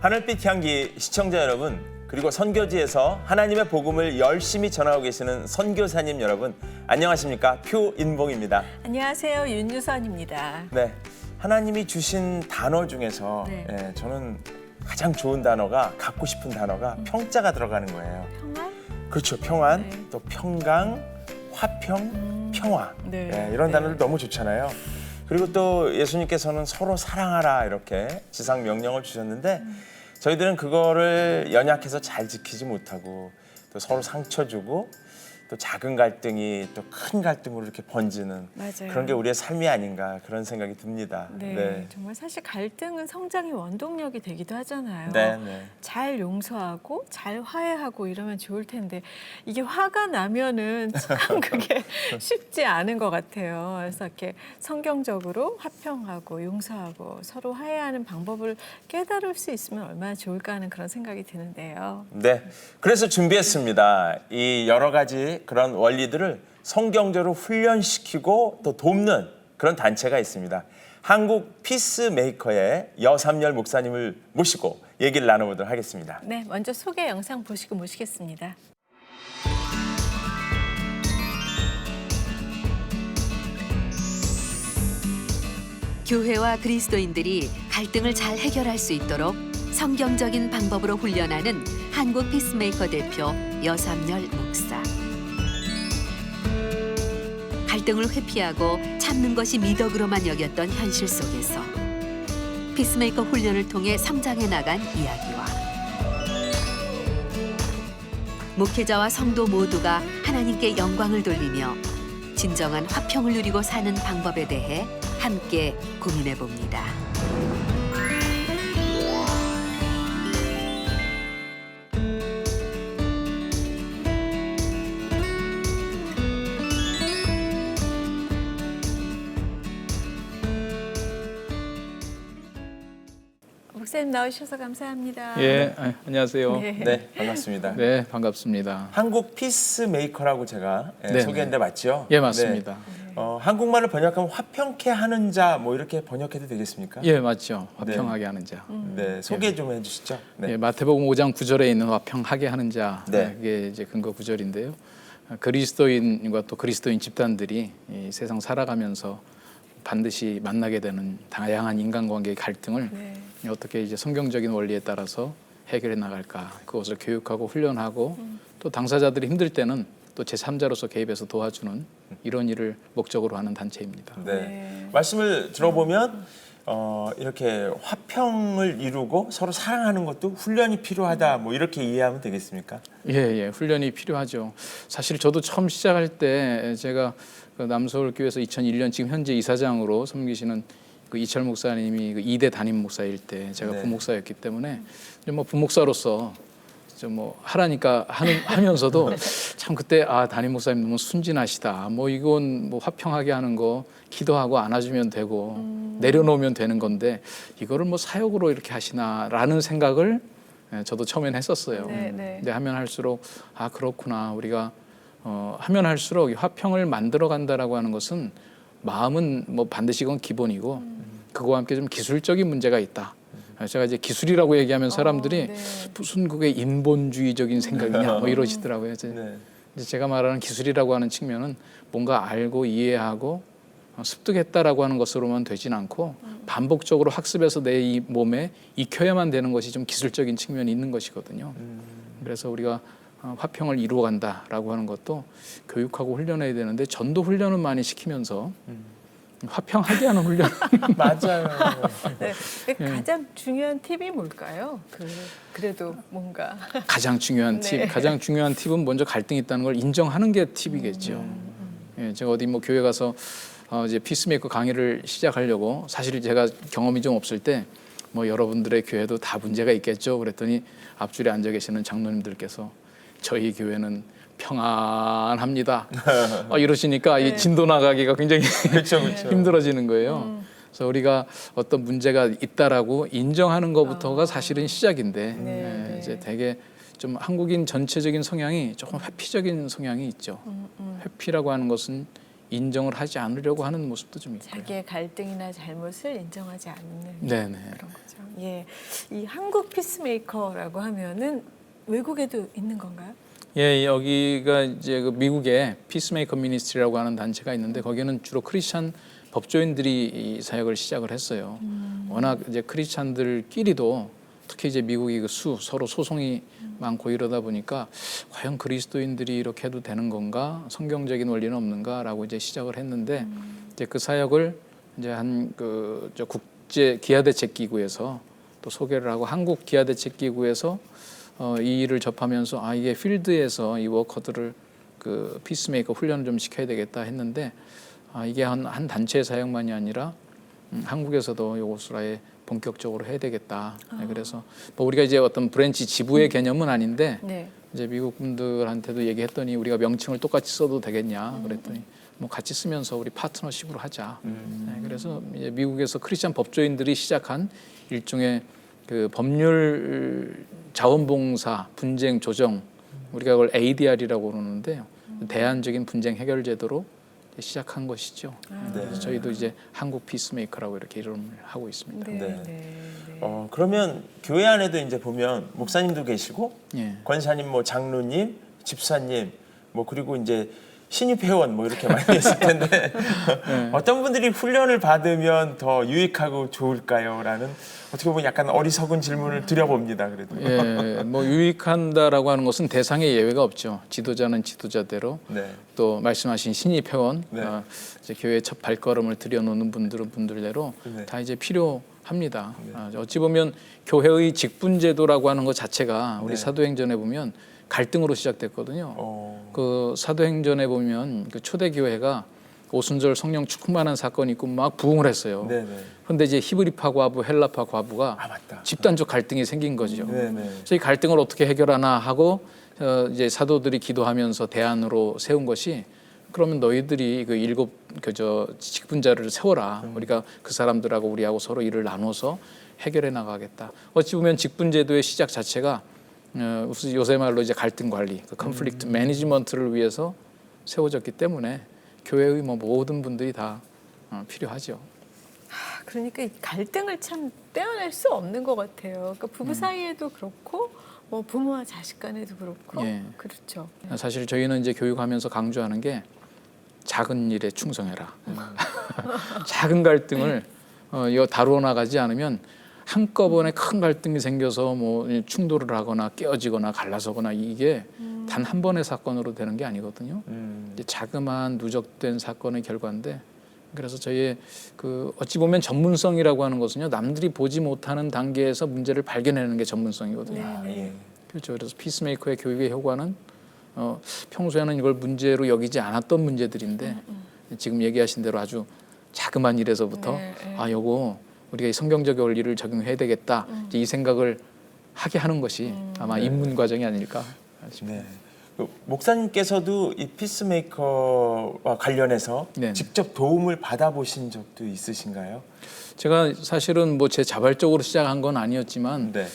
하늘빛 향기 시청자 여러분, 그리고 선교지에서 하나님의 복음을 열심히 전하고 계시는 선교사님 여러분, 안녕하십니까? 표인봉입니다. 안녕하세요. 윤유선입니다. 네, 하나님이 주신 단어 중에서 저는 가장 좋은 단어가, 갖고 싶은 단어가 평자가 들어가는 거예요. 평안? 그렇죠. 평안, 네. 또 평강, 화평, 평화. 이런 단어들 너무 좋잖아요. 그리고 또 예수님께서는 서로 사랑하라 이렇게 지상 명령을 주셨는데 저희들은 그거를 연약해서 잘 지키지 못하고 또 서로 상처 주고 또 작은 갈등이 또 큰 갈등으로 이렇게 번지는 맞아요. 그런 게 우리의 삶이 아닌가 그런 생각이 듭니다. 네, 정말 사실 갈등은 성장의 원동력이 되기도 하잖아요. 네. 잘 용서하고 잘 화해하고 이러면 좋을 텐데 이게 화가 나면은 참 그게 쉽지 않은 것 같아요. 그래서 이렇게 성경적으로 화평하고 용서하고 서로 화해하는 방법을 깨달을 수 있으면 얼마나 좋을까 하는 그런 생각이 드는데요. 네, 그래서 준비했습니다. 이 여러 가지 그런 원리들을 성경적으로 훈련시키고 또 돕는 그런 단체가 있습니다. 한국 피스메이커의 여삼열 목사님을 모시고 얘기를 나눠보도록 하겠습니다. 네, 먼저 소개 영상 보시고 모시겠습니다. 교회와 그리스도인들이 갈등을 잘 해결할 수 있도록 성경적인 방법으로 훈련하는 한국 피스메이커 대표 여삼열 목사. 갈등을 회피하고 참는 것이 미덕으로만 여겼던 현실 속에서 피스메이커 훈련을 통해 성장해 나간 이야기와 목회자와 성도 모두가 하나님께 영광을 돌리며 진정한 화평을 누리고 사는 방법에 대해 함께 고민해 봅니다. 목사님 나오셔서 감사합니다. 예, 안녕하세요. 네, 반갑습니다. 네, 반갑습니다. 한국 피스메이커라고 제가 네, 소개했는데 맞죠? 예, 맞습니다. 네. 한국말을 번역하면 화평케 하는 자 뭐 이렇게 번역해도 되겠습니까? 예, 맞죠. 화평하게 하는 자. 네, 소개 좀 해주시죠. 네. 예, 마태복음 5장 9절에 있는 화평하게 하는 자. 네. 이게 이제 근거 구절인데요. 그리스도인과 또 그리스도인 집단들이 이 세상 살아가면서 반드시 만나게 되는 다양한 인간관계의 갈등을 어떻게 이제 성경적인 원리에 따라서 해결해 나갈까, 그것을 교육하고 훈련하고 또 당사자들이 힘들 때는 또 제3자로서 개입해서 도와주는 이런 일을 목적으로 하는 단체입니다. 네. 말씀을 들어보면 이렇게 화평을 이루고 서로 사랑하는 것도 훈련이 필요하다 뭐 이렇게 이해하면 되겠습니까? 예, 훈련이 필요하죠. 사실 저도 처음 시작할 때 제가 그 남서울교회에서 2001년 지금 현재 이사장으로 섬기시는 그 이철 목사님이 그 2대 담임 목사일 때 제가 부목사였기 때문에 뭐 부목사로서 좀 뭐 하라니까 하면서도 참 그때 담임 목사님 너무 순진하시다. 뭐 이건 뭐 화평하게 하는 거 기도하고 안아주면 되고 내려놓으면 되는 건데 이거를 뭐 사역으로 이렇게 하시나라는 생각을 저도 처음엔 했었어요. 근데 하면 할수록 그렇구나. 우리가 하면 할수록 화평을 만들어 간다라고 하는 것은 마음은 뭐 반드시 이건 기본이고 그거와 함께 좀 기술적인 문제가 있다. 제가 이제 기술이라고 얘기하면 사람들이 무슨 그게 인본주의적인 생각이냐 뭐 이러시더라고요. 이제 제가 말하는 기술이라고 하는 측면은 뭔가 알고 이해하고 습득했다라고 하는 것으로만 되진 않고 반복적으로 학습해서 내 이 몸에 익혀야만 되는 것이 좀 기술적인 측면이 있는 것이거든요. 그래서 우리가 화평을 이루어간다라고 하는 것도 교육하고 훈련해야 되는데 전도 훈련은 많이 시키면서 화평하게 하는 훈련. 맞아요. 네. 가장 중요한 팁이 뭘까요? 그래도 뭔가 가장 중요한 팁, 가장 중요한 팁은 먼저 갈등이 있다는 걸 인정하는 게 팁이겠죠. 예, 제가 어디 뭐 교회 가서 이제 피스메이커 강의를 시작하려고 사실 제가 경험이 좀 없을 때 뭐 여러분들의 교회도 다 문제가 있겠죠. 그랬더니 앞줄에 앉아 계시는 장로님들께서 저희 교회는 평안합니다. 이러시니까 이 진도 나가기가 굉장히 힘들어지는 거예요. 그래서 우리가 어떤 문제가 있다라고 인정하는 것부터가 사실은 시작인데 이제 되게 좀 한국인 전체적인 성향이 조금 회피적인 성향이 있죠. 회피라고 하는 것은 인정을 하지 않으려고 하는 모습도 좀 있고요. 자기의 갈등이나 잘못을 인정하지 않는 네네. 그런 거죠. 예, 이 한국 피스메이커라고 하면은 외국에도 있는 건가요? 예, 여기가 이제 그 미국의 피스메이커 미니스트리라고 하는 단체가 있는데 거기는 주로 크리스찬 법조인들이 이 사역을 시작을 했어요. 워낙 이제 크리스찬들끼리도 특히 이제 미국이 그 서로 소송이 많고 이러다 보니까 과연 그리스도인들이 이렇게 해도 되는 건가? 성경적인 원리는 없는가라고 이제 시작을 했는데 이제 그 사역을 이제 한 그 저 국제 기아대책기구에서 또 소개를 하고 한국 기아대책기구에서 이 일을 접하면서 아 이게 필드에서 이 워커들을 그 피스메이커 훈련을 좀 시켜야 되겠다 했는데 아 이게 한 단체의 사역만이 아니라 한국에서도 이것을 아예 본격적으로 해야 되겠다. 네, 그래서 뭐 우리가 이제 어떤 브랜치 지부의 개념은 아닌데 네. 이제 미국 분들한테도 얘기했더니 우리가 명칭을 똑같이 써도 되겠냐 그랬더니 뭐 같이 쓰면서 우리 파트너십으로 하자. 네, 그래서 이제 미국에서 크리스찬 법조인들이 시작한 일종의 그 법률 자원봉사 분쟁 조정 우리가 그걸 ADR이라고 그러는데요. 대안적인 분쟁 해결 제도로 시작한 것이죠. 네. 그래서 저희도 이제 한국 피스메이커라고 이렇게 이름을 하고 있습니다. 네. 네. 네. 그러면 교회 안에도 이제 보면 목사님도 계시고 예. 권사님, 뭐 장로님, 집사님, 뭐 그리고 이제 신입 회원 뭐 이렇게 많이 있을 텐데 어떤 분들이 훈련을 받으면 더 유익하고 좋을까요?라는 어떻게 보면 약간 어리석은 질문을 드려봅니다. 그래도. 예, 뭐 유익한다라고 하는 것은 대상의 예외가 없죠. 지도자는 지도자대로 네. 또 말씀하신 신입 회원, 네. 이제 교회 첫 발걸음을 들여놓는 분들은 분들대로 네. 다 이제 필요합니다. 네. 어찌 보면 교회의 직분제도라고 하는 것 자체가 우리 네. 사도행전에 보면 갈등으로 시작됐거든요. 그 사도행전에 보면 그 초대교회가 오순절 성령 충만한 사건이 있고 막 부흥을 했어요. 네네. 그런데 이제 히브리파 과부, 헬라파 과부가 맞다. 집단적 갈등이 생긴 거죠. 네네. 그래서 이 갈등을 어떻게 해결하나 하고 이제 사도들이 기도하면서 대안으로 세운 것이 그러면 너희들이 그 일곱 그저 직분자를 세워라. 우리가 그 사람들하고 우리하고 서로 일을 나눠서 해결해 나가겠다. 어찌 보면 직분제도의 시작 자체가 요새 말로 이제 갈등 관리, 그 컨플릭트 매니지먼트를 위해서 세워졌기 때문에 교회의 뭐 모든 분들이 다 필요하죠. 그러니까 이 갈등을 참 떼어낼 수 없는 것 같아요. 그러니까 부부 사이에도 그렇고 뭐 부모와 자식 간에도 그렇고 예. 그렇죠. 사실 저희는 이제 교육하면서 강조하는 게 작은 일에 충성해라. 작은 갈등을 이거 다루어 나가지 않으면 한꺼번에 큰 갈등이 생겨서 뭐 충돌을 하거나 깨어지거나 갈라서거나 이게 단 한 번의 사건으로 되는 게 아니거든요. 이제 자그마한 누적된 사건의 결과인데 그래서 저희의 그 어찌 보면 전문성이라고 하는 것은요 남들이 보지 못하는 단계에서 문제를 발견하는 게 전문성이거든요. 예. 그렇죠. 그래서 피스메이커의 교육의 효과는 평소에는 이걸 문제로 여기지 않았던 문제들인데 지금 얘기하신 대로 아주 자그마한 일에서부터 네. 아 요거 우리가 이 성경적 원리를 적용해야 되겠다 이제 이 생각을 하게 하는 것이 아마 입문 과정이 아닐까 싶습니다. 네. 그 목사님께서도 이 피스메이커와 관련해서 네. 직접 도움을 받아보신 적도 있으신가요? 제가 사실은 뭐 제 자발적으로 시작한 건 아니었지만 네.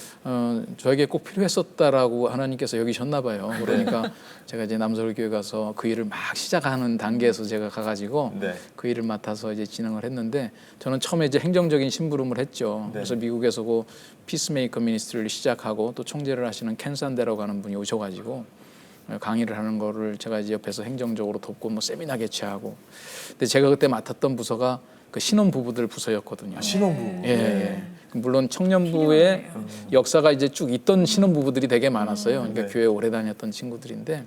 저에게 꼭 필요했었다라고 하나님께서 여기셨나 봐요. 그러니까 제가 이제 남서울교회 가서 그 일을 막 시작하는 단계에서 제가 가가지고 네. 그 일을 맡아서 이제 진행을 했는데 저는 처음에 이제 행정적인 심부름을 했죠. 네. 그래서 미국에서 그 피스메이커 미니스트리를 시작하고 또 총재를 하시는 켄 산데라고 하는 분이 오셔가지고 강의를 하는 거를 제가 이제 옆에서 행정적으로 돕고 뭐 세미나 개최하고. 근데 제가 그때 맡았던 부서가 그 신혼 부부들 부서였거든요. 신혼부. 예. 물론 청년부의 역사가 이제 쭉 있던 신혼 부부들이 되게 많았어요. 그러니까 네. 교회 오래 다녔던 친구들인데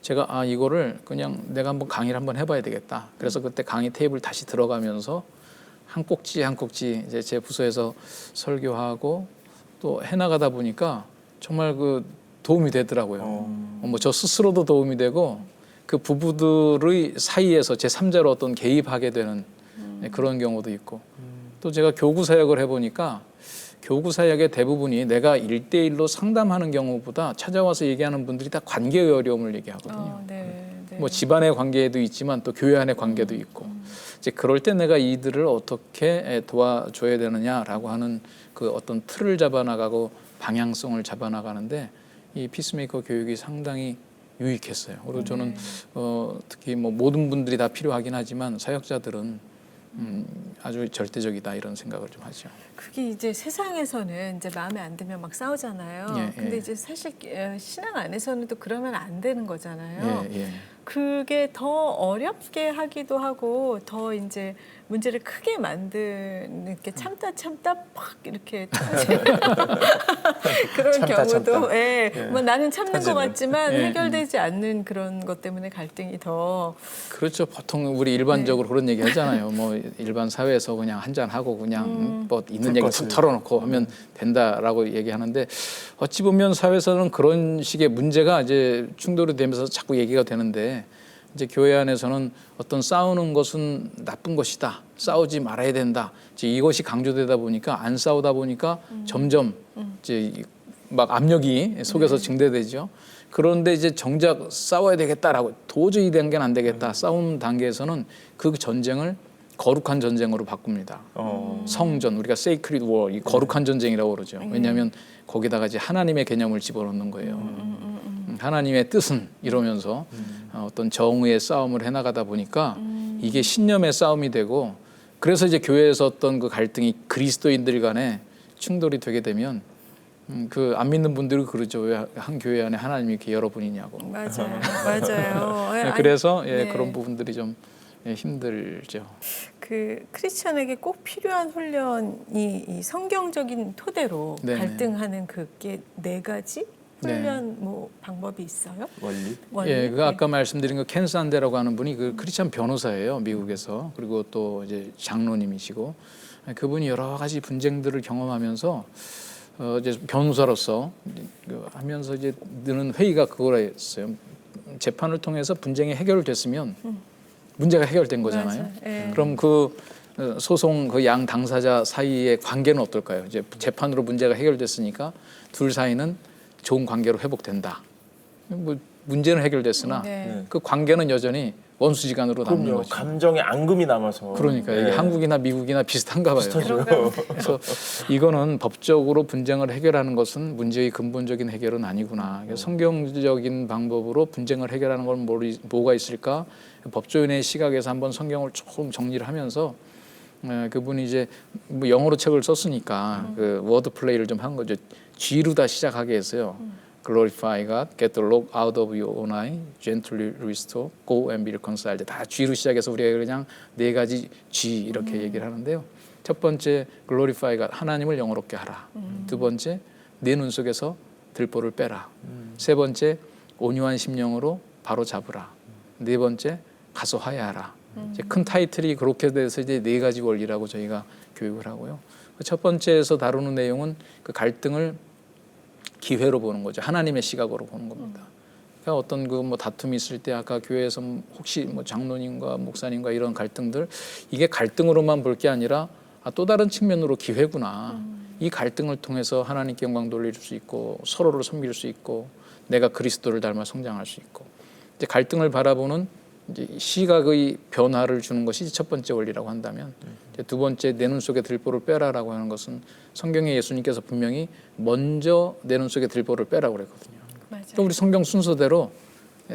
제가 이거를 그냥 내가 한번 강의를 한번 해봐야 되겠다. 그래서 그때 강의 테이블 다시 들어가면서 한 꼭지 한 꼭지 이제 제 부서에서 설교하고 또 해나가다 보니까 정말 그 도움이 되더라고요. 뭐 저 스스로도 도움이 되고 그 부부들의 사이에서 제3자로 어떤 개입하게 되는 그런 경우도 있고 또 제가 교구 사역을 해보니까 교구 사역의 대부분이 내가 1대1로 상담하는 경우보다 찾아와서 얘기하는 분들이 다 관계의 어려움을 얘기하거든요. 네. 뭐 집안의 관계도 있지만 또 교회 안의 관계도 있고 이제 그럴 때 내가 이들을 어떻게 도와줘야 되느냐라고 하는 그 어떤 틀을 잡아나가고 방향성을 잡아나가는데 이 피스메이커 교육이 상당히 유익했어요. 그리고 저는 특히 뭐 모든 분들이 다 필요하긴 하지만 사역자들은 아주 절대적이다 이런 생각을 좀 하죠. 그게 이제 세상에서는 이제 마음에 안 들면 막 싸우잖아요. 예, 근데 예. 이제 사실 신앙 안에서는 또 그러면 안 되는 거잖아요. 예, 예. 그게 더 어렵게 하기도 하고 더 이제 문제를 크게 만드는 이렇게 참다 팍 이렇게 터지는 그런 참다, 경우도 참다. 예. 뭐 나는 참는 것 터지는. 같지만 예. 해결되지 않는 그런 것 때문에 갈등이 더 그렇죠. 보통 우리 일반적으로 그런 얘기 하잖아요. 뭐 일반 사회에서 그냥 한잔 하고 그냥 뭐 있는 얘기 툭 털어놓고 하면 된다라고 얘기하는데 어찌 보면 사회에서는 그런 식의 문제가 이제 충돌이 되면서 자꾸 얘기가 되는데 이제 교회 안에서는 어떤 싸우는 것은 나쁜 것이다. 싸우지 말아야 된다. 이제 이것이 강조되다 보니까 안 싸우다 보니까 점점 이제 막 압력이 속에서 증대되죠. 그런데 이제 정작 싸워야 되겠다라고 도저히 이 단계는 안 되겠다. 싸움 단계에서는 그 전쟁을 거룩한 전쟁으로 바꿉니다. 성전, 우리가 sacred war, 이 거룩한 전쟁이라고 그러죠. 왜냐하면 거기다가 이제 하나님의 개념을 집어넣는 거예요. 하나님의 뜻은 이러면서 어떤 정의의 싸움을 해나가다 보니까 이게 신념의 싸움이 되고 그래서 이제 교회에서 어떤 그 갈등이 그리스도인들 간에 충돌이 되게 되면 그 안 믿는 분들이 그러죠. 왜 한 교회 안에 하나님이 이렇게 여러분이냐고. 맞아요. 맞아요. 네, 그래서 예, 네. 그런 부분들이 좀 힘들죠. 그 크리스천에게 꼭 필요한 훈련이 이 성경적인 토대로 네네. 갈등하는 그게 4가지 훈련 뭐 방법이 있어요? 원리. 예, 그 아까 말씀드린 그 켄 산데라고 하는 분이 그 크리스천 변호사예요, 미국에서. 그리고 또 이제 장로님이시고 그분이 여러 가지 분쟁들을 경험하면서 이제 변호사로서 하면서 이제 드는 회의가 그거였어요. 재판을 통해서 분쟁이 해결됐으면 문제가 해결된 거잖아요. 예. 그럼 그 소송 그 양 당사자 사이의 관계는 어떨까요? 이제 재판으로 문제가 해결됐으니까 둘 사이는 좋은 관계로 회복된다. 뭐 문제는 해결됐으나 네. 그 관계는 여전히 원수지간으로 남는 그럼요. 거죠. 감정의 앙금이 남아서. 그러니까 이게 네. 한국이나 미국이나 비슷한가 봐요. 비슷하죠. 그래서 이거는 법적으로 분쟁을 해결하는 것은 문제의 근본적인 해결은 아니구나. 그래서 성경적인 방법으로 분쟁을 해결하는 건 뭐가 있을까? 법조인의 시각에서 한번 성경을 조금 정리를 하면서 그분이 이제 뭐 영어로 책을 썼으니까 그 워드 플레이를 좀 한 거죠. G로 다 시작하게 했어요. Glorify God, get the log out of your own eye, gently restore, go and be reconciled. 다 G로 시작해서 우리가 그냥 4가지 G 이렇게 얘기를 하는데요. 첫 번째 Glorify God, 하나님을 영어롭게 하라. 두 번째 내 눈 속에서 들보를 빼라. 세 번째 온유한 심령으로 바로 잡으라. 네 번째 가서 화해하라. 이제 큰 타이틀이 그렇게 돼서 이제 4가지 원리라고 저희가 교육을 하고요. 첫 번째에서 다루는 내용은 그 갈등을 기회로 보는 거죠. 하나님의 시각으로 보는 겁니다. 그러니까 어떤 그 뭐 다툼이 있을 때 아까 교회에서 혹시 뭐 장로님과 목사님과 이런 갈등들 이게 갈등으로만 볼 게 아니라 또 다른 측면으로 기회구나. 이 갈등을 통해서 하나님께 영광 돌릴 수 있고 서로를 섬길 수 있고 내가 그리스도를 닮아 성장할 수 있고 이제 갈등을 바라보는 이제 시각의 변화를 주는 것이 첫 번째 원리라고 한다면 이제 두 번째 내 눈 속에 들보를 빼라라고 하는 것은 성경에 예수님께서 분명히 먼저 내 눈 속에 들보를 빼라고 그랬거든요. 맞아요. 또 우리 성경 순서대로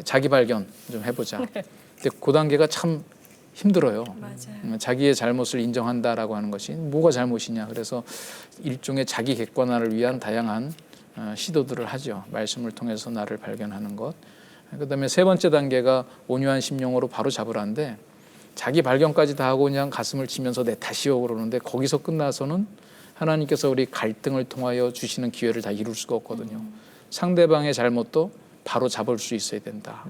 자기 발견 좀 해보자. 근데 그 단계가 참 힘들어요. 맞아요. 자기의 잘못을 인정한다라고 하는 것이 뭐가 잘못이냐. 그래서 일종의 자기 객관화를 위한 다양한 시도들을 하죠. 말씀을 통해서 나를 발견하는 것. 그다음에 세 번째 단계가 온유한 심령으로 바로 잡으라는데 자기 발견까지 다 하고 그냥 가슴을 치면서 내 탓이요 그러는데 거기서 끝나서는 하나님께서 우리 갈등을 통하여 주시는 기회를 다 이룰 수가 없거든요. 상대방의 잘못도 바로 잡을 수 있어야 된다.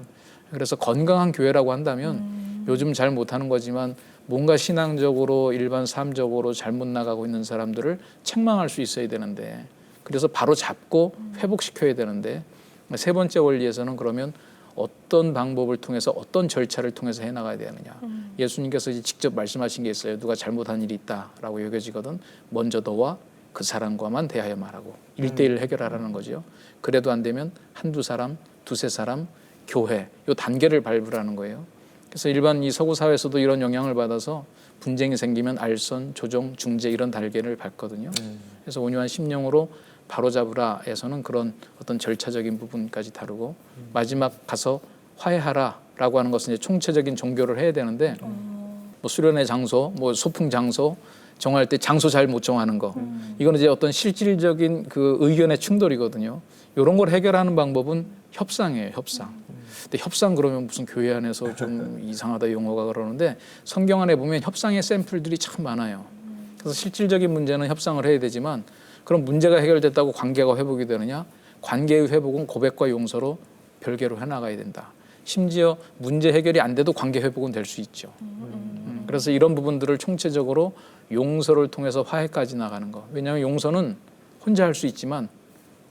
그래서 건강한 교회라고 한다면 요즘 잘 못하는 거지만 뭔가 신앙적으로 일반 삶적으로 잘못 나가고 있는 사람들을 책망할 수 있어야 되는데 그래서 바로 잡고 회복시켜야 되는데 세 번째 원리에서는 그러면 어떤 방법을 통해서 어떤 절차를 통해서 해나가야 되느냐. 예수님께서 이제 직접 말씀하신 게 있어요. 누가 잘못한 일이 있다라고 여겨지거든 먼저 너와 그 사람과만 대하여 말하고 1대1 해결하라는 거죠. 그래도 안 되면 한두 사람, 두세 사람, 교회 요 단계를 밟으라는 거예요. 그래서 일반 이 서구 사회에서도 이런 영향을 받아서 분쟁이 생기면 알선, 조정, 중재 이런 단계를 밟거든요. 그래서 온유한 심령으로 바로잡으라에서는 그런 어떤 절차적인 부분까지 다루고 마지막 가서 화해하라라고 하는 것은 이제 총체적인 종교를 해야 되는데 뭐 수련의 장소, 뭐 소풍 장소 정할 때 장소 잘 못 정하는 거 이거는 이제 어떤 실질적인 그 의견의 충돌이거든요. 이런 걸 해결하는 방법은 협상이에요, 협상. 근데 협상 그러면 무슨 교회 안에서 좀 이상하다 용어가 그러는데 성경 안에 보면 협상의 샘플들이 참 많아요. 그래서 실질적인 문제는 협상을 해야 되지만 그럼 문제가 해결됐다고 관계가 회복이 되느냐? 관계의 회복은 고백과 용서로 별개로 해나가야 된다. 심지어 문제 해결이 안 돼도 관계 회복은 될 수 있죠. 그래서 이런 부분들을 총체적으로 용서를 통해서 화해까지 나가는 거. 왜냐하면 용서는 혼자 할 수 있지만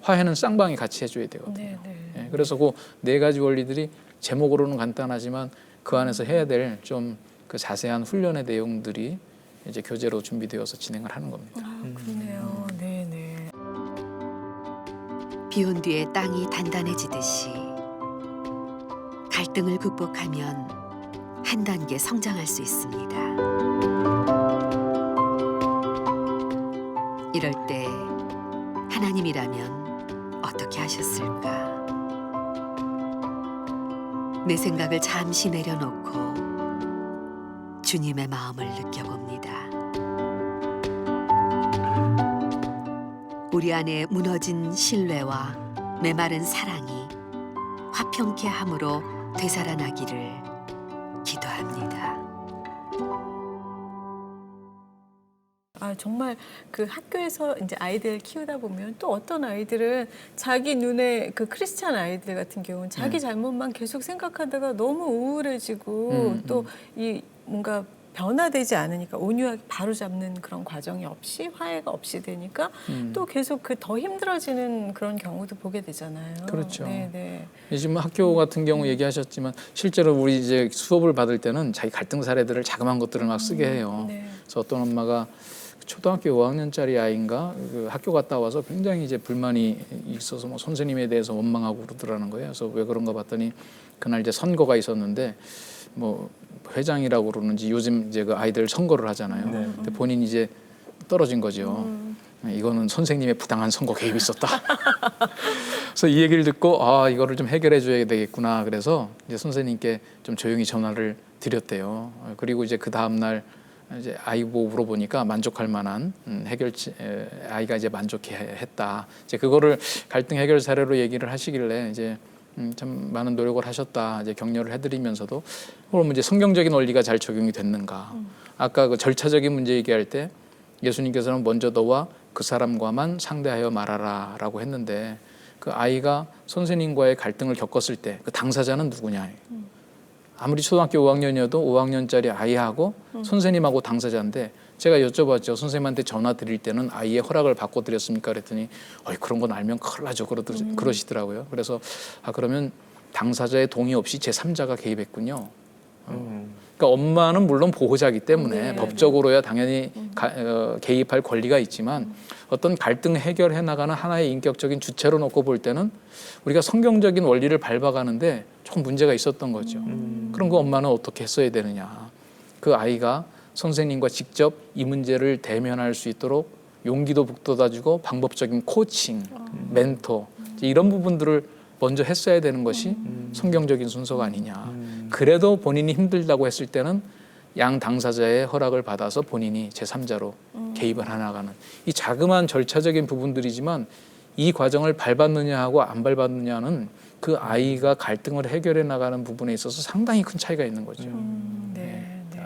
화해는 쌍방이 같이 해줘야 되거든요. 예, 그래서 그 네 가지 원리들이 제목으로는 간단하지만 그 안에서 해야 될 좀 그 자세한 훈련의 내용들이 이제 교재로 준비되어서 진행을 하는 겁니다. 아, 그러네요. 네네. 비온 뒤에 땅이 단단해지듯이 갈등을 극복하면 한 단계 성장할 수 있습니다. 이럴 때 하나님이라면 어떻게 하셨을까? 내 생각을 잠시 내려놓고 주님의 마음을 느껴봅니다. 우리 안에 무너진 신뢰와 메마른 사랑이 화평케 함으로 되살아나기를 기도합니다. 아, 정말 그 학교에서 이제 아이들 키우다 보면 또 어떤 아이들은 자기 눈에 그 크리스찬 아이들 같은 경우는 자기 잘못만 계속 생각하다가 너무 우울해지고 또 이 뭔가 변화되지 않으니까 온유하게 바로잡는 그런 과정이 없이 화해가 없이 되니까 또 계속 그 더 힘들어지는 그런 경우도 보게 되잖아요. 그렇죠. 네네. 지금 학교 같은 경우 얘기하셨지만 실제로 우리 이제 수업을 받을 때는 자기 갈등 사례들을 자그마한 것들을 막 쓰게 해요. 네. 그래서 어떤 엄마가 초등학교 5학년짜리 아이인가 그 학교 갔다 와서 굉장히 이제 불만이 있어서 뭐 선생님에 대해서 원망하고 그러더라는 거예요. 그래서 왜 그런가 봤더니 그날 이제 선거가 있었는데 뭐 회장이라고 그러는지 요즘 이제 그 아이들 선거를 하잖아요. 네. 근데 본인이 이제 떨어진 거죠. 이거는 선생님의 부당한 선거 개입이 있었다. 그래서 이 얘기를 듣고 아 이거를 좀 해결해 줘야 되겠구나. 그래서 이제 선생님께 좀 조용히 전화를 드렸대요. 그리고 이제 그 다음 날 이제 아이 보고 물어보니까 만족할 만한 해결치 아이가 이제 만족했다. 이제 그거를 갈등 해결 사례로 얘기를 하시길래 이제 참 많은 노력을 하셨다. 이제 격려를 해드리면서도 그럼 이제 성경적인 원리가 잘 적용이 됐는가? 아까 그 절차적인 문제 얘기할 때 예수님께서는 먼저 너와 그 사람과만 상대하여 말하라라고 했는데 그 아이가 선생님과의 갈등을 겪었을 때 그 당사자는 누구냐? 아무리 초등학교 5학년이어도 5학년짜리 아이하고 선생님하고 당사자인데 제가 여쭤봤죠. 선생님한테 전화 드릴 때는 아이의 허락을 받고 드렸습니까? 그랬더니 그런 건 알면 큰일 나죠. 그러시더라고요. 그래서 그러면 당사자의 동의 없이 제3자가 개입했군요. 그러니까 엄마는 물론 보호자이기 때문에 법적으로야 당연히 개입할 권리가 있지만 어떤 갈등 해결해 나가는 하나의 인격적인 주체로 놓고 볼 때는 우리가 성경적인 원리를 밟아가는데 조금 문제가 있었던 거죠. 그럼 그 엄마는 어떻게 했어야 되느냐. 그 아이가 선생님과 직접 이 문제를 대면할 수 있도록 용기도 북돋아주고 방법적인 코칭, 멘토 이런 부분들을 먼저 했어야 되는 것이 성경적인 순서가 아니냐. 그래도 본인이 힘들다고 했을 때는 양 당사자의 허락을 받아서 본인이 제3자로 개입을 해나가는 이 자그마한 절차적인 부분들이지만 이 과정을 밟았느냐 하고 안 밟았느냐는 그 아이가 갈등을 해결해 나가는 부분에 있어서 상당히 큰 차이가 있는 거죠. 네. 네.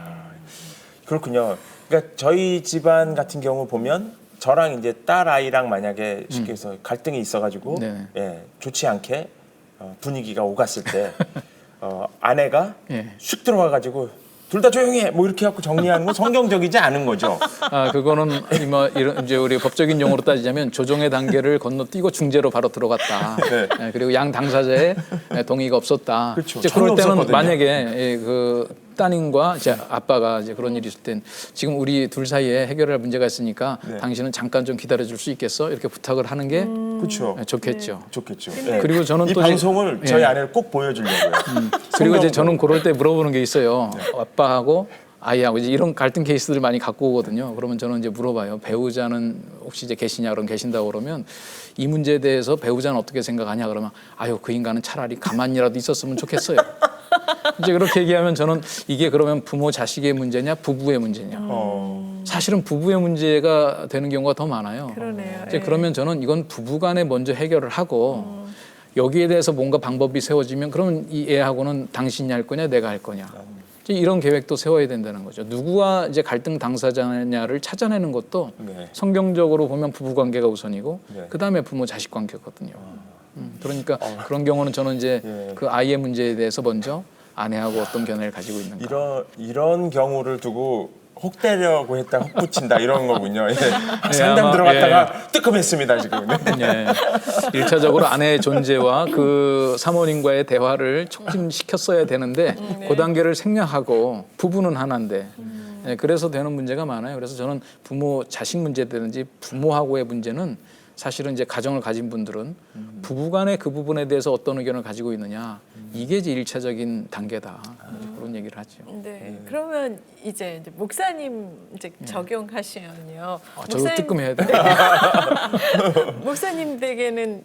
그렇군요. 그러니까 저희 집안 같은 경우 보면 저랑 이제 딸 아이랑 만약에 쉽게 해서 갈등이 있어가지고 네. 예, 좋지 않게 분위기가 오갔을 때 아내가 예. 슉 들어와가지고 둘 다 조용히 해 뭐 이렇게 갖고 정리하는 건 성경적이지 않은 거죠. 그거는 이런 이제 우리 법적인 용어로 따지자면 조정의 단계를 건너뛰고 중재로 바로 들어갔다. 네. 그리고 양 당사자의 동의가 없었다. 그렇죠. 이제 전혀 그럴 때는 없었거든요. 만약에 그 따님과 이제 아빠가 이제 그런 일이 있을 땐 지금 우리 둘 사이에 해결할 문제가 있으니까 네. 당신은 잠깐 좀 기다려줄 수 있겠어? 이렇게 부탁을 하는 게 그렇죠. 좋겠죠. 좋겠죠. 그리고 저는 이 또 방송을 예. 저희 아내를 꼭 보여주려고요. 그리고 이제 저는 그럴 때 물어보는 게 있어요. 아빠하고 아이하고 이제 이런 갈등 케이스들을 많이 갖고 오거든요. 그러면 저는 이제 물어봐요. 배우자는 혹시 이제 계시냐? 그럼 계신다고 그러면 이 문제에 대해서 배우자는 어떻게 생각하냐? 그러면 아유 그 인간은 차라리 가만히라도 있었으면 좋겠어요. 이제 그렇게 얘기하면 저는 이게 그러면 부모 자식의 문제냐 부부의 문제냐? 사실은 부부의 문제가 되는 경우가 더 많아요. 그러네요. 이제 그러면 저는 이건 부부간에 먼저 해결을 하고 여기에 대해서 뭔가 방법이 세워지면 그러면 이 애하고는 당신이 할 거냐 내가 할 거냐 이제 이런 계획도 세워야 된다는 거죠. 누구와 이제 갈등 당사자냐를 찾아내는 것도 네. 성경적으로 보면 부부 관계가 우선이고 네. 그 다음에 부모 자식 관계거든요. 그러니까 그런 경우는 저는 이제 예. 그 아이의 문제에 대해서 먼저 아내하고 어떤 견해를 가지고 있는가. 이런 경우를 두고 혹 때려고 했다 혹 붙인다 이런 거군요. 예. 네, 상담 아마, 들어갔다가 뜨끔했습니다 지금. 예. 1차적으로 아내의 존재와 그 사모님과의 대화를 촉진시켰어야 되는데 그 단계를 생략하고 부부는 하나인데 예, 그래서 되는 문제가 많아요. 그래서 저는 부모 자식 문제든지 부모하고의 문제는 사실은 이제 가정을 가진 분들은 부부간의 그 부분에 대해서 어떤 의견을 가지고 있느냐 이게 이제 1차적인 단계다 그런 얘기를 하죠. 네. 그러면 이제 목사님 이제 적용하시면요. 저도 뜨끔해야 돼. 목사님에게는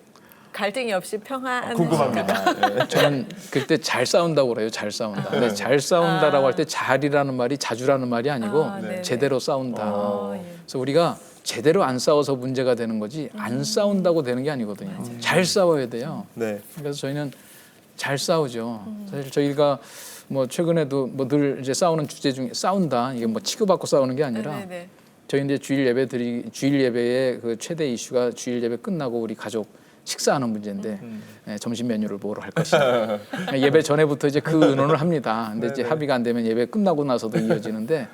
갈등이 없이 평안한 궁금합니다. 예. 저는 그때 잘 싸운다고 그래요. 잘 싸운다. 근데 잘 싸운다라고 할 때 잘이라는 말이 자주라는 말이 아니고 네네. 제대로 싸운다. 예. 그래서 우리가 제대로 안 싸워서 문제가 되는 거지 안 싸운다고 되는 게 아니거든요. 잘 싸워야 돼요. 네. 그래서 저희는 잘 싸우죠. 사실 저희가 뭐 최근에도 뭐 늘 이제 싸우는 주제 중에 싸운다 이게 뭐 치고받고 싸우는 게 아니라 네네. 저희 이제 주일 예배의 그 최대 이슈가 주일 예배 끝나고 우리 가족 식사하는 문제인데 네, 점심 메뉴를 뭐로 할 것이냐. 예배 전에부터 이제 그 의논을 합니다. 근데 이제 합의가 안 되면 예배 끝나고 나서도 이어지는데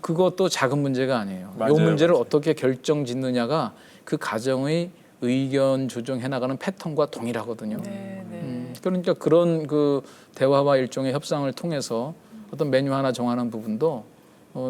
그것도 작은 문제가 아니에요. 맞아요, 이 문제를 맞아요. 어떻게 결정짓느냐가 그 가정의 의견 조정해 나가는 패턴과 동일하거든요. 네, 네. 그러니까 그런 그 대화와 일종의 협상을 통해서 어떤 메뉴 하나 정하는 부분도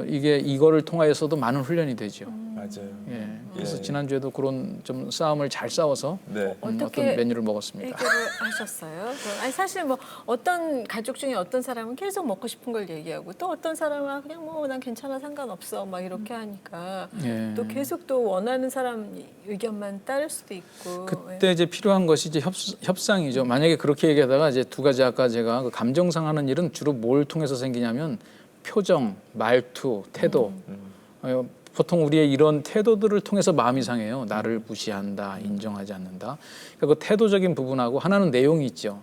이게 이거를 통하여서도 많은 훈련이 되죠. 맞아요. 예. 그래서 예. 지난주에도 그런 좀 싸움을 잘 싸워서 네. 어떻게 어떤 메뉴를 먹었습니다. 해결을 하셨어요? 아니 사실 뭐 어떤 가족 중에 어떤 사람은 계속 먹고 싶은 걸 얘기하고 또 어떤 사람은 그냥 뭐 난 괜찮아 상관없어 막 이렇게 하니까 예. 또 계속 또 원하는 사람 의견만 따를 수도 있고 그때 이제 필요한 것이 이제 협상이죠. 만약에 그렇게 얘기하다가 이제 두 가지 아까 제가 그 감정 상하는 일은 주로 뭘 통해서 생기냐면 표정, 말투, 태도. 보통 우리의 이런 태도들을 통해서 마음이 상해요. 나를 무시한다, 인정하지 않는다. 그러니까 그 태도적인 부분하고 하나는 내용이 있죠.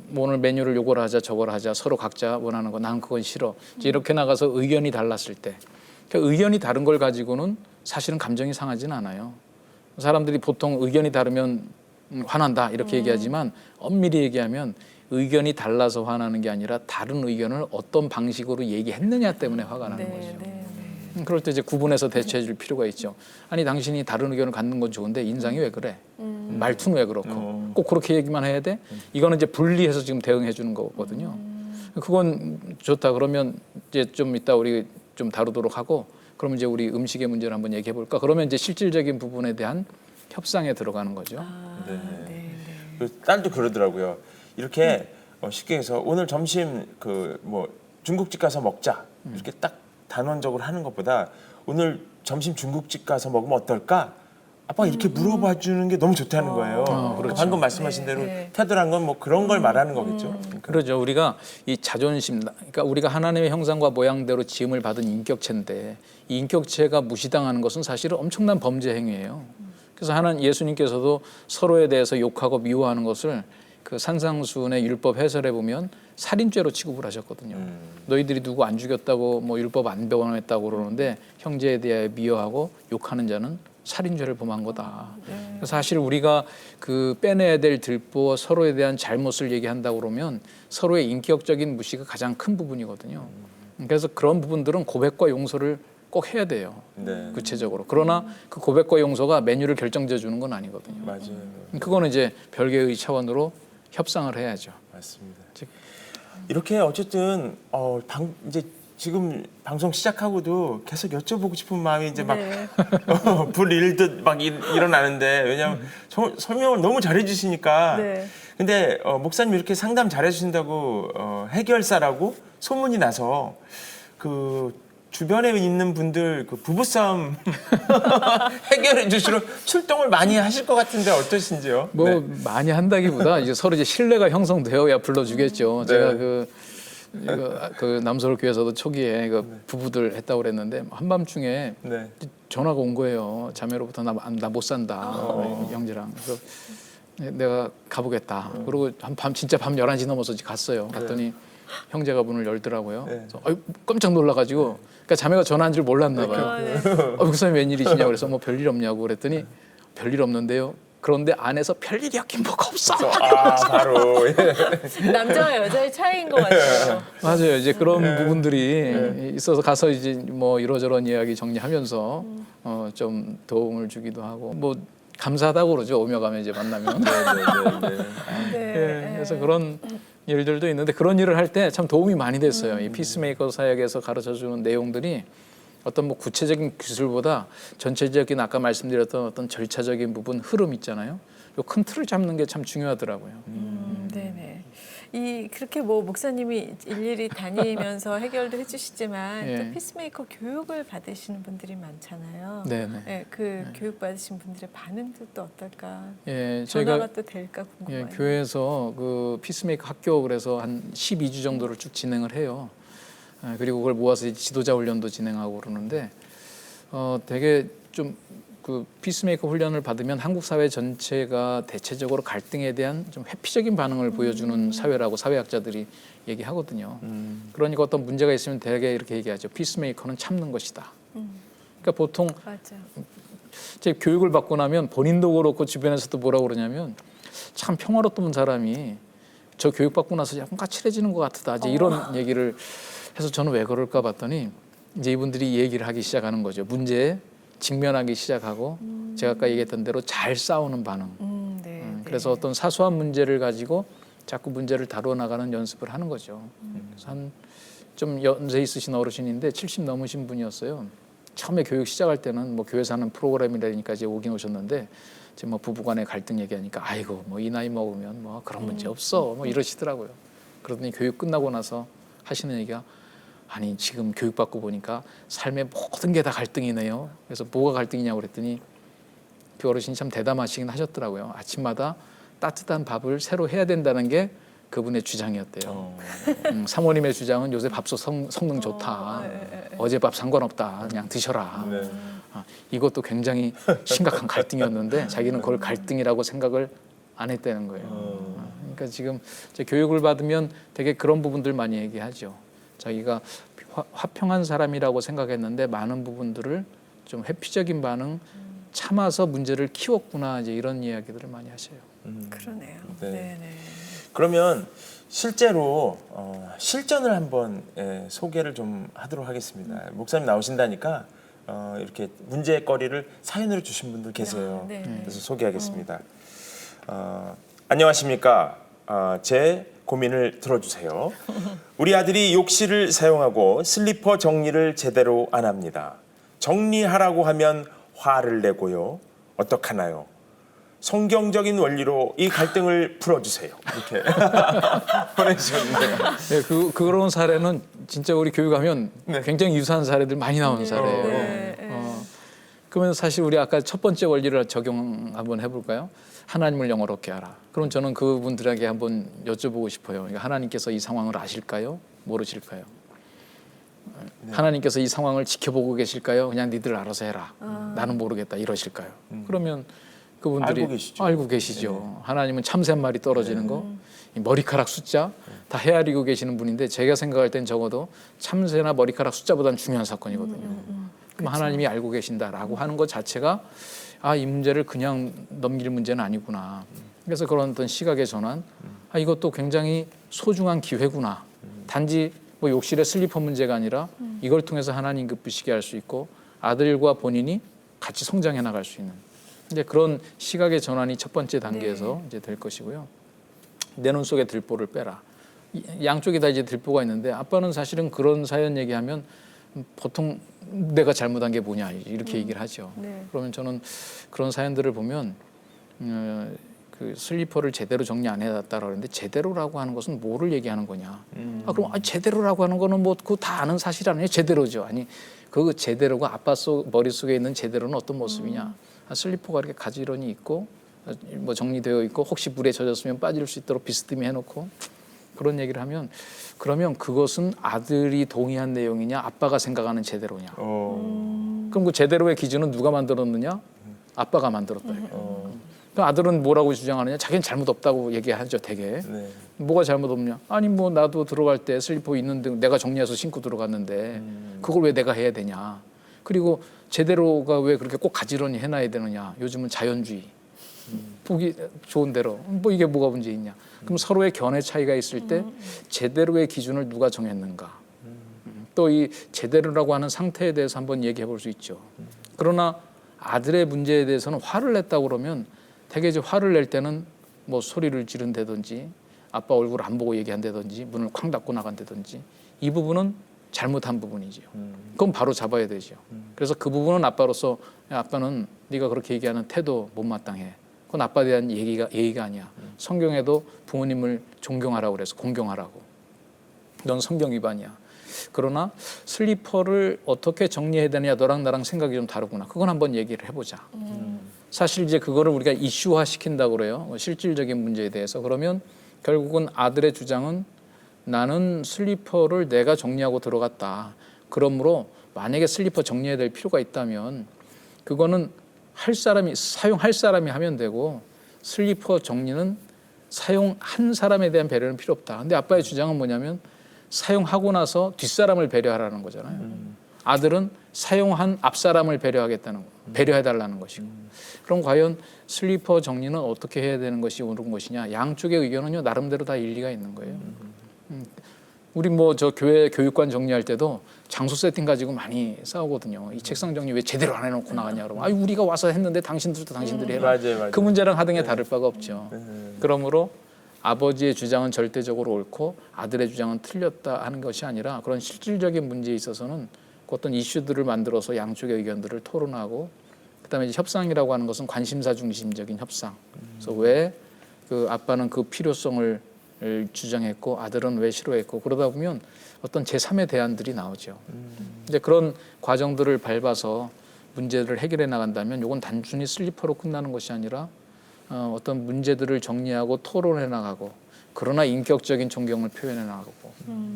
뭐 오늘 메뉴를 요걸 하자, 저걸 하자, 서로 각자 원하는 거, 난 그건 싫어. 이제 이렇게 나가서 의견이 달랐을 때, 그러니까 의견이 다른 걸 가지고는 사실은 감정이 상하지는 않아요. 사람들이 보통 의견이 다르면 화난다 이렇게 얘기하지만 엄밀히 얘기하면 의견이 달라서 화나는 게 아니라 다른 의견을 어떤 방식으로 얘기했느냐 때문에 화가 나는 거죠. 네. 그럴 때 이제 구분해서 대처해 줄 필요가 있죠. 아니 당신이 다른 의견을 갖는 건 좋은데 인상이 왜 그래? 말투는 왜 그렇고? 꼭 그렇게 얘기만 해야 돼? 이거는 이제 분리해서 지금 대응해 주는 거거든요. 그건 좋다. 그러면 이제 좀 이따 우리 좀 다루도록 하고 그러면 이제 우리 음식의 문제를 한번 얘기해 볼까? 그러면 이제 실질적인 부분에 대한 협상에 들어가는 거죠. 네. 그 딸도 그러더라고요. 이렇게 쉽게 해서 오늘 점심 그 뭐 중국집 가서 먹자 이렇게 딱 단언적으로 하는 것보다 오늘 점심 중국집 가서 먹으면 어떨까? 아빠가 이렇게 물어봐 주는 게 너무 좋다는 거예요. 그렇죠. 방금 말씀하신 대로 태도란 건 뭐 그런 걸 말하는 거겠죠. 그러죠. 우리가 이 자존심, 그러니까 우리가 하나님의 형상과 모양대로 지음을 받은 인격체인데 이 인격체가 무시당하는 것은 사실은 엄청난 범죄 행위예요. 그래서 예수님께서도 서로에 대해서 욕하고 미워하는 것을 그 산상수훈의 율법 해설해 보면 살인죄로 취급을 하셨거든요. 너희들이 누구 안 죽였다고 뭐 율법 안 배워냈다고 그러는데 형제에 대하여 미워하고 욕하는 자는 살인죄를 범한 거다. 그래서 사실 우리가 그 빼내야 될 들보 서로에 대한 잘못을 얘기한다고 그러면 서로의 인격적인 무시가 가장 큰 부분이거든요. 그래서 그런 부분들은 고백과 용서를 꼭 해야 돼요. 네. 구체적으로. 그러나 그 고백과 용서가 메뉴를 결정져 주는 건 아니거든요. 맞아요. 그거는 이제 별개의 차원으로 협상을 해야죠. 맞습니다. 이렇게 어쨌든 이제 지금 방송 시작하고도 계속 여쭤보고 싶은 마음이 이제 막 네. 불일듯 막 일어나는데 왜냐하면 설명을 너무 잘해주시니까. 네. 근데 목사님 이렇게 상담 잘해주신다고 해결사라고 소문이 나서 그 주변에 있는 분들 그 부부싸움 해결해 주시러 출동을 많이 하실 것 같은데 어떠신지요? 뭐 네. 많이 한다기보다 이제 서로 이제 신뢰가 형성되어야 불러주겠죠. 네. 제가 그 남서울 교회에서도 초기에 그 부부들 했다고 그랬는데 한밤중에 네. 전화가 온 거예요. 자매로부터 나 못 산다 형제랑. 그래서 내가 가보겠다. 그리고 진짜 밤 11시 넘어서 갔어요. 갔더니 형제가 문을 열더라고요. 네. 그래서 깜짝 놀라가지고 그러니까 자매가 전화한 줄 몰랐나 봐요. 목사님 웬일이시냐고 그래서 뭐 별일 없냐고 그랬더니 별일 없는데요. 그런데 안에서 별일이 없긴 뭐가 없어. 바로 예. 남자와 여자의 차이인 것 같아요. 맞아요. 이제 그런 부분들이 있어서 가서 이제 뭐 이러저런 이야기 정리하면서 좀 도움을 주기도 하고 뭐 감사하다고 그러죠. 오며 가며 이제 만나면. 예, 그래서 그런 일들도 있는데 그런 일을 할 때 참 도움이 많이 됐어요. 이 피스메이커 사역에서 가르쳐주는 내용들이 어떤 뭐 구체적인 기술보다 전체적인 아까 말씀드렸던 어떤 절차적인 부분 흐름 있잖아요. 요 큰 틀을 잡는 게 참 중요하더라고요. 네네. 그렇게 뭐 목사님이 일일이 다니면서 해결도 해주시지만 예. 또 피스메이커 교육을 받으시는 분들이 많잖아요. 네네. 네, 그 교육 받으신 분들의 반응도 또 어떨까? 예, 전화가 저희가 또 될까 궁금해요. 교회에서 그 피스메이커 학교 그래서 한 12주 정도를 쭉 진행을 해요. 그리고 그걸 모아서 이제 지도자 훈련도 진행하고 그러는데 되게 좀 그 피스메이커 훈련을 받으면 한국 사회 전체가 대체적으로 갈등에 대한 좀 회피적인 반응을 보여주는 사회라고 사회학자들이 얘기하거든요. 그러니까 어떤 문제가 있으면 대개 이렇게 얘기하죠. 피스메이커는 참는 것이다. 그러니까 보통 맞아. 제 교육을 받고 나면 본인도 그렇고 주변에서도 뭐라고 그러냐면 참 평화롭던 사람이 저 교육 받고 나서 약간 까칠해지는 것 같다. 이제 이런 얘기를 해서 저는 왜 그럴까 봤더니 이제 이분들이 얘기를 하기 시작하는 거죠. 문제에 직면하기 시작하고 제가 아까 얘기했던 대로 잘 싸우는 반응. 네, 그래서 어떤 사소한 문제를 가지고 자꾸 문제를 다루어 나가는 연습을 하는 거죠. 그래서 한 좀 연세 있으신 어르신인데 70 넘으신 분이었어요. 처음에 교육 시작할 때는 뭐 교회에서 하는 프로그램이라니까 이제 오긴 오셨는데 이제 뭐 부부간의 갈등 얘기하니까 아이고 뭐 이 나이 먹으면 뭐 그런 문제 없어 뭐 이러시더라고요. 그러더니 교육 끝나고 나서 하시는 얘기가 아니 지금 교육받고 보니까 삶의 모든 게 다 갈등이네요. 그래서 뭐가 갈등이냐고 그랬더니 그 어르신이 참 대담하시긴 하셨더라고요. 아침마다 따뜻한 밥을 새로 해야 된다는 게 그분의 주장이었대요. 사모님의 주장은 요새 밥솥 성능 좋다. 어제 밥 상관없다. 그냥 드셔라. 네. 이것도 굉장히 심각한 갈등이었는데 자기는 그걸 갈등이라고 생각을 안 했다는 거예요. 그러니까 지금 제 교육을 받으면 되게 그런 부분들 많이 얘기하죠. 자기가 화평한 사람이라고 생각했는데 많은 부분들을 좀 회피적인 반응 참아서 문제를 키웠구나 이제 이런 이야기들을 많이 하셔요. 그러네요. 네. 네네. 그러면 실제로 실전을 한번 소개를 좀 하도록 하겠습니다. 목사님 나오신다니까 이렇게 문제거리를 사연으로 주신 분들 계세요. 네. 그래서 소개하겠습니다. 안녕하십니까. 제 고민을 들어주세요. 우리 아들이 욕실을 사용하고 슬리퍼 정리를 제대로 안 합니다. 정리하라고 하면 화를 내고요. 어떡하나요? 성경적인 원리로 이 갈등을 풀어주세요. 이렇게 보내주셨네요. 네, 그런 사례는 진짜 우리 교육하면 네. 굉장히 유사한 사례들 많이 나오는 사례예요. 네. 그러면 사실 우리 아까 첫 번째 원리를 적용 한번 해볼까요? 하나님을 영어롭게 하라. 그럼 저는 그분들에게 한번 여쭤보고 싶어요. 그러니까 하나님께서 이 상황을 아실까요? 모르실까요? 네. 하나님께서 이 상황을 지켜보고 계실까요? 그냥 니들 알아서 해라. 나는 모르겠다 이러실까요? 그러면 그분들이 알고 계시죠. 네. 하나님은 참새 한 마리 떨어지는 거, 이 머리카락 숫자 다 헤아리고 계시는 분인데 제가 생각할 땐 적어도 참새나 머리카락 숫자보다는 중요한 사건이거든요. 그럼 하나님이 알고 계신다라고 하는 것 자체가 이 문제를 그냥 넘길 문제는 아니구나. 그래서 그런 어떤 시각의 전환, 이것도 굉장히 소중한 기회구나. 단지 뭐 욕실의 슬리퍼 문제가 아니라 이걸 통해서 하나님 기쁘시게 할 수 있고 아들과 본인이 같이 성장해 나갈 수 있는 이제 그런 시각의 전환이 첫 번째 단계에서 이제 될 것이고요. 내 눈 속에 들보를 빼라. 양쪽에 다 이제 들보가 있는데 아빠는 사실은 그런 사연 얘기하면 보통 내가 잘못한 게 뭐냐 이렇게 얘기를 하죠. 네. 그러면 저는 그런 사연들을 보면 그 슬리퍼를 제대로 정리 안 해놨다라고 그러는데 제대로라고 하는 것은 뭐를 얘기하는 거냐? 그럼 제대로라고 하는 거는 뭐 그거 다 아는 사실 아니에요? 제대로죠. 아니 그 제대로가 아빠 머릿속에 있는 제대로는 어떤 모습이냐? 슬리퍼가 이렇게 가지런히 있고 뭐 정리되어 있고 혹시 물에 젖었으면 빠질 수 있도록 비스듬히 해놓고 그런 얘기를 하면 그러면 그것은 아들이 동의한 내용이냐 아빠가 생각하는 제대로냐? 그럼 그 제대로의 기준은 누가 만들었느냐? 아빠가 만들었다. 그 아들은 뭐라고 주장하느냐? 자기는 잘못 없다고 얘기하죠, 되게. 네. 뭐가 잘못 없냐? 아니 뭐 나도 들어갈 때 슬리퍼 있는데 내가 정리해서 신고 들어갔는데 그걸 왜 내가 해야 되냐? 그리고 제대로가 왜 그렇게 꼭 가지런히 해놔야 되느냐? 요즘은 자연주의. 보기 좋은 대로. 뭐 이게 뭐가 문제 있냐? 그럼 서로의 견해 차이가 있을 때 제대로의 기준을 누가 정했는가? 또 이 제대로라고 하는 상태에 대해서 한번 얘기해 볼 수 있죠. 그러나 아들의 문제에 대해서는 화를 냈다고 그러면 되게 이제 화를 낼 때는 뭐 소리를 지른다든지 아빠 얼굴 안 보고 얘기한다든지 문을 쾅 닫고 나간다든지 이 부분은 잘못한 부분이지요. 그건 바로 잡아야 되죠. 그래서 그 부분은 아빠로서 야, 아빠는 네가 그렇게 얘기하는 태도 못마땅해. 그건 아빠에 대한 예의가 아니야. 성경에도 부모님을 존경하라고 그래서 공경하라고. 넌 성경 위반이야. 그러나 슬리퍼를 어떻게 정리해야 되느냐 너랑 나랑 생각이 좀 다르구나. 그건 한번 얘기를 해보자. 사실 이제 그거를 우리가 이슈화 시킨다고 그래요. 실질적인 문제에 대해서. 그러면 결국은 아들의 주장은 나는 슬리퍼를 내가 정리하고 들어갔다. 그러므로 만약에 슬리퍼 정리해야 될 필요가 있다면 그거는 사용할 사람이 하면 되고 슬리퍼 정리는 사용한 사람에 대한 배려는 필요 없다. 근데 아빠의 주장은 뭐냐면 사용하고 나서 뒷사람을 배려하라는 거잖아요. 아들은 사용한 앞사람을 배려해달라는 것이고. 그럼 과연 슬리퍼 정리는 어떻게 해야 되는 것이 옳은 것이냐. 양쪽의 의견은요 나름대로 다 일리가 있는 거예요. 우리 뭐 저 교회 교육관 정리할 때도 장소 세팅 가지고 많이 싸우거든요. 이 책상 정리 왜 제대로 안 해놓고 나가냐 그러면 아유 우리가 와서 했는데 당신들도 당신들이 해라. 맞아요. 그 문제랑 하등에 다를 바가 없죠. 그러므로 아버지의 주장은 절대적으로 옳고 아들의 주장은 틀렸다 하는 것이 아니라 그런 실질적인 문제에 있어서는 어떤 이슈들을 만들어서 양쪽의 의견들을 토론하고 그다음에 이제 협상이라고 하는 것은 관심사 중심적인 협상. 그래서 왜 그 아빠는 그 필요성을 주장했고 아들은 왜 싫어했고 그러다 보면 어떤 제3의 대안들이 나오죠. 이제 그런 과정들을 밟아서 문제를 해결해 나간다면 이건 단순히 슬리퍼로 끝나는 것이 아니라 어떤 문제들을 정리하고 토론해 나가고 그러나 인격적인 존경을 표현해 나가고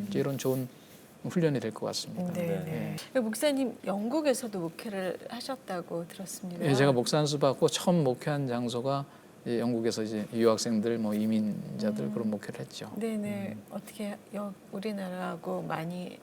이제 이런 좋은 훈련이 될 것 같습니다. 네. 목사님 영국에서도 목회를 하셨다고 들었습니다. 예, 제가 목사 안수 받고 처음 목회한 장소가 영국에서 이제 유학생들, 뭐 이민자들 그런 목회를 했죠. 네네. 어떻게 우리나라하고 많이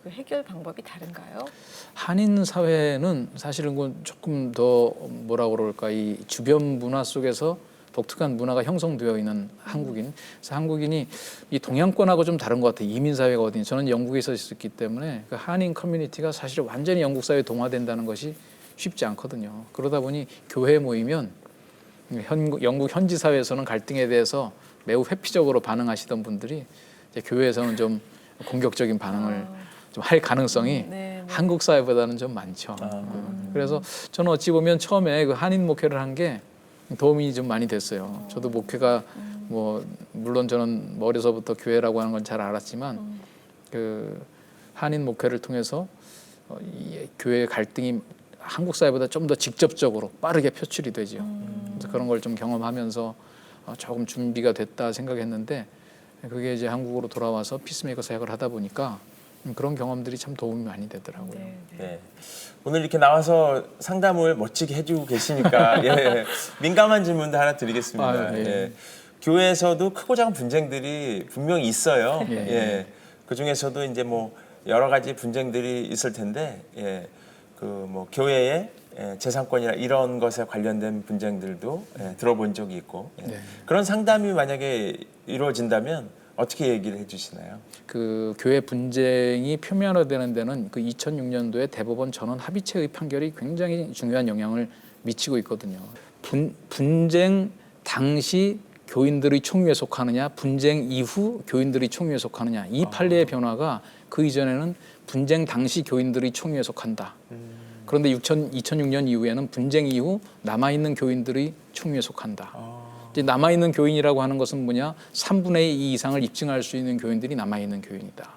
그 해결 방법이 다른가요? 한인 사회는 사실은 그건 조금 더 뭐라 그럴까 이 주변 문화 속에서 독특한 문화가 형성되어 있는 한국인. 그래서 한국인이 이 동양권하고 좀 다른 것 같아요. 이민 사회가 어딘지. 저는 영국에서 있었기 때문에 그 한인 커뮤니티가 사실 완전히 영국 사회에 동화된다는 것이 쉽지 않거든요. 그러다 보니 교회에 모이면 영국 현지 사회에서는 갈등에 대해서 매우 회피적으로 반응하시던 분들이 이제 교회에서는 좀 공격적인 반응을 좀 할 가능성이 한국 사회보다는 좀 많죠. 그래서 저는 어찌 보면 처음에 그 한인 목회를 한 게 도움이 좀 많이 됐어요. 저도 목회가 뭐 물론 저는 어려서부터 교회라고 하는 건 잘 알았지만 그 한인 목회를 통해서 이 교회의 갈등이 한국 사회보다 좀 더 직접적으로 빠르게 표출이 되죠. 그래서 그런 걸 좀 경험하면서 조금 준비가 됐다 생각했는데 그게 이제 한국으로 돌아와서 피스메이커 사역을 하다 보니까 그런 경험들이 참 도움이 많이 되더라고요. 네. 오늘 이렇게 나와서 상담을 멋지게 해주고 계시니까 예, 민감한 질문도 하나 드리겠습니다. 예. 교회에서도 크고 작은 분쟁들이 분명히 있어요. 예. 그 중에서도 이제 뭐 여러 가지 분쟁들이 있을 텐데, 예. 그 뭐 교회의 재산권이나 이런 것에 관련된 분쟁들도 들어본 적이 있고 그런 상담이 만약에 이루어진다면 어떻게 얘기를 해주시나요? 그 교회 분쟁이 표면화되는 데는 그 2006년도에 대법원 전원 합의체의 판결이 굉장히 중요한 영향을 미치고 있거든요. 분쟁 당시 교인들의 총유에 속하느냐, 분쟁 이후 교인들의 총유에 속하느냐, 이 판례의 변화가 그 이전에는 분쟁 당시 교인들의 총유에 속한다. 그런데 2006년 이후에는 분쟁 이후 남아있는 교인들의 총유에 속한다. 이제 남아 있는 교인이라고 하는 것은 뭐냐? 3분의 2 이상을 입증할 수 있는 교인들이 남아 있는 교인이다.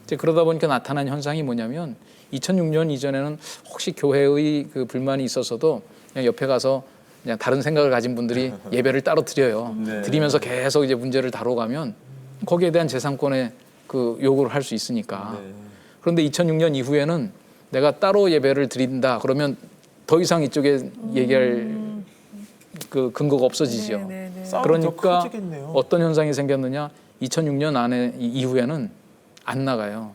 이제 그러다 보니까 나타난 현상이 뭐냐면 2006년 이전에는 혹시 교회의 그 불만이 있어서도 그냥 옆에 가서 그냥 다른 생각을 가진 분들이 예배를 따로 드려요. 네. 드리면서 계속 이제 문제를 다뤄가면 거기에 대한 재산권의 그 요구를 할 수 있으니까. 네. 그런데 2006년 이후에는 내가 따로 예배를 드린다 그러면 더 이상 이쪽에 얘기할 그 근거가 없어지죠. 네. 싸움이 더 그러니까 커지겠네요. 어떤 현상이 생겼느냐? 2006년 안에 이후에는 안 나가요.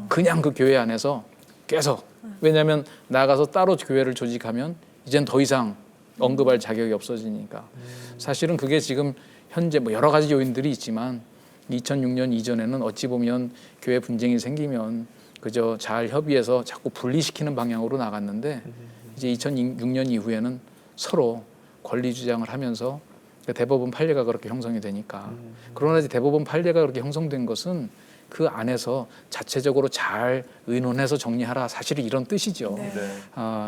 그냥 그 교회 안에서 계속. 왜냐하면 나가서 따로 교회를 조직하면 이젠 더 이상 언급할 자격이 없어지니까. 사실은 그게 지금 현재 뭐 여러 가지 요인들이 있지만 2006년 이전에는 어찌 보면 교회 분쟁이 생기면 그저 잘 협의해서 자꾸 분리시키는 방향으로 나갔는데 이제 2006년 이후에는 서로 권리 주장을 하면서 대법원 판례가 그렇게 형성이 되니까. 그러나 이제 대법원 판례가 그렇게 형성된 것은 그 안에서 자체적으로 잘 의논해서 정리하라. 사실은 이런 뜻이죠. 네.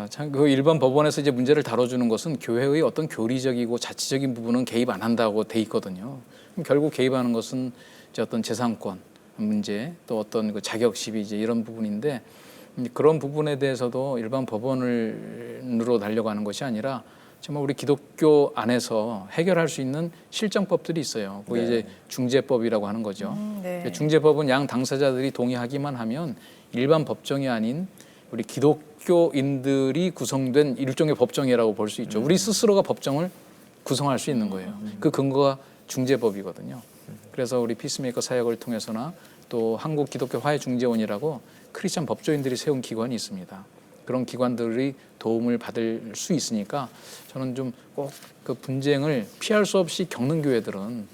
참 그 일반 법원에서 이제 문제를 다뤄주는 것은 교회의 어떤 교리적이고 자치적인 부분은 개입 안 한다고 돼 있거든요. 그럼 결국 개입하는 것은 이제 어떤 재산권 문제 또 어떤 그 자격 시비 이제 이런 부분인데 그런 부분에 대해서도 일반 법원으로 달려가는 것이 아니라 정말 우리 기독교 안에서 해결할 수 있는 실정법들이 있어요. 그게 이제 중재법이라고 하는 거죠. 네. 중재법은 양 당사자들이 동의하기만 하면 일반 법정이 아닌 우리 기독교인들이 구성된 일종의 법정이라고 볼 수 있죠. 우리 스스로가 법정을 구성할 수 있는 거예요. 그 근거가 중재법이거든요. 그래서 우리 피스메이커 사역을 통해서나 또 한국 기독교 화해중재원이라고 크리스찬 법조인들이 세운 기관이 있습니다. 그런 기관들이 도움을 받을 수 있으니까 저는 좀 꼭 그 분쟁을 피할 수 없이 겪는 교회들은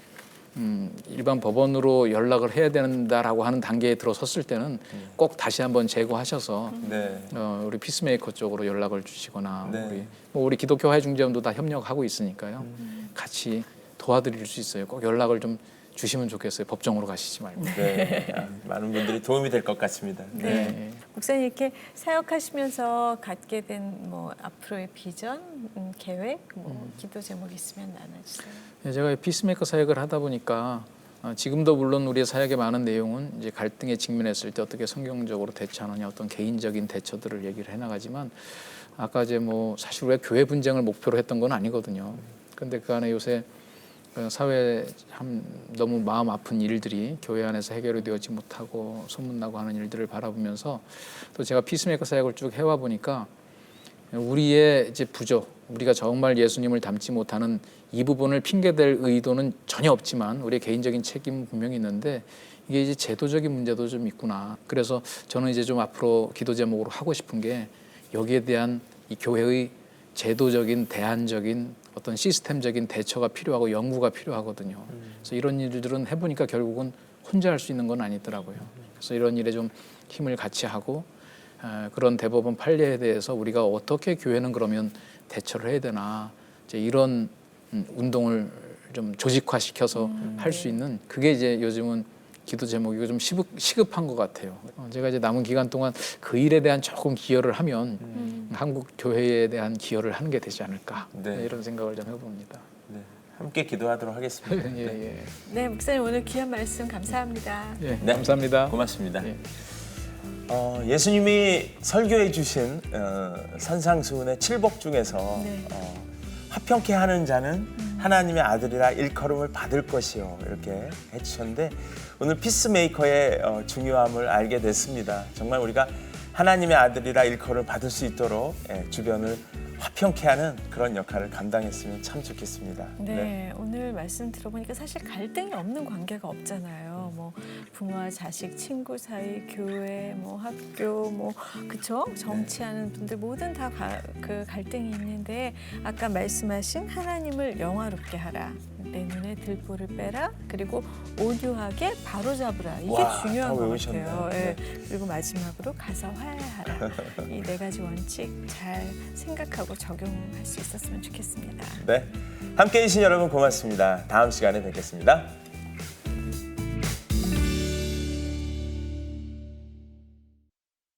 일반 법원으로 연락을 해야 된다라고 하는 단계에 들어섰을 때는 꼭 다시 한번 재고하셔서 네. 우리 피스메이커 쪽으로 연락을 주시거나 네. 우리 기독교 화해중재원도 다 협력하고 있으니까요. 같이 도와드릴 수 있어요. 꼭 연락을 좀 주시면 좋겠어요. 법정으로 가시지 말고. 네. 많은 분들이 도움이 될 것 같습니다. 네. 목사님 이렇게 사역하시면서 갖게 된 뭐 앞으로의 비전, 계획, 뭐 기도 제목 있으면 나눠주세요. 네, 제가 피스메이커 사역을 하다 보니까 지금도 물론 우리의 사역의 많은 내용은 이제 갈등에 직면했을 때 어떻게 성경적으로 대처하느냐 어떤 개인적인 대처들을 얘기를 해나가지만 아까 이제 뭐 사실 우리가 교회 분쟁을 목표로 했던 건 아니거든요. 그런데 그 안에 요새 사회에 참 너무 마음 아픈 일들이 교회 안에서 해결이 되지 못하고 소문나고 하는 일들을 바라보면서 또 제가 피스메이커 사역을 쭉 해와 보니까 우리의 이제 부족, 우리가 정말 예수님을 닮지 못하는 이 부분을 핑계댈 의도는 전혀 없지만 우리의 개인적인 책임은 분명히 있는데 이게 이제 제도적인 문제도 좀 있구나. 그래서 저는 이제 좀 앞으로 기도 제목으로 하고 싶은 게 여기에 대한 이 교회의 제도적인 대안적인 어떤 시스템적인 대처가 필요하고 연구가 필요하거든요. 그래서 이런 일들은 해보니까 결국은 혼자 할 수 있는 건 아니더라고요. 그래서 이런 일에 좀 힘을 같이 하고 그런 대법원 판례에 대해서 우리가 어떻게 교회는 그러면 대처를 해야 되나 이제 이런 운동을 좀 조직화시켜서 할 수 있는 그게 이제 요즘은 기도 제목이고 좀 시급한 것 같아요. 제가 이제 남은 기간 동안 그 일에 대한 조금 기여를 하면 한국 교회에 대한 기여를 하는 게 되지 않을까 네. 이런 생각을 좀 해봅니다. 네. 함께 기도하도록 하겠습니다. 예. 네, 목사님 오늘 귀한 말씀 감사합니다. 예, 네. 감사합니다. 고맙습니다. 예. 예수님이 설교해 주신 산상수훈의 7복 중에서 네. 화평케 하는 자는 하나님의 아들이라 일컬음을 받을 것이요 이렇게 해주셨는데 오늘 피스메이커의 중요함을 알게 됐습니다. 정말 우리가 하나님의 아들이라 일컬음을 받을 수 있도록 주변을 화평케 하는 그런 역할을 감당했으면 참 좋겠습니다. 네, 오늘 말씀 들어보니까 사실 갈등이 없는 관계가 없잖아요. 뭐 부모와 자식, 친구 사이, 교회, 뭐 학교, 뭐 그쵸? 정치하는 분들 모든 다 그 갈등이 있는데 아까 말씀하신 하나님을 영화롭게 하라. 내 눈에 들보를 빼라. 그리고 온유하게 바로잡으라. 이게 와, 중요한 다 것 외우셨네요. 같아요. 네. 그리고 마지막으로 가서 화해하라. 이 네 가지 원칙 잘 생각하고 적용할 수 있었으면 좋겠습니다. 네, 함께해 주신 여러분 고맙습니다. 다음 시간에 뵙겠습니다.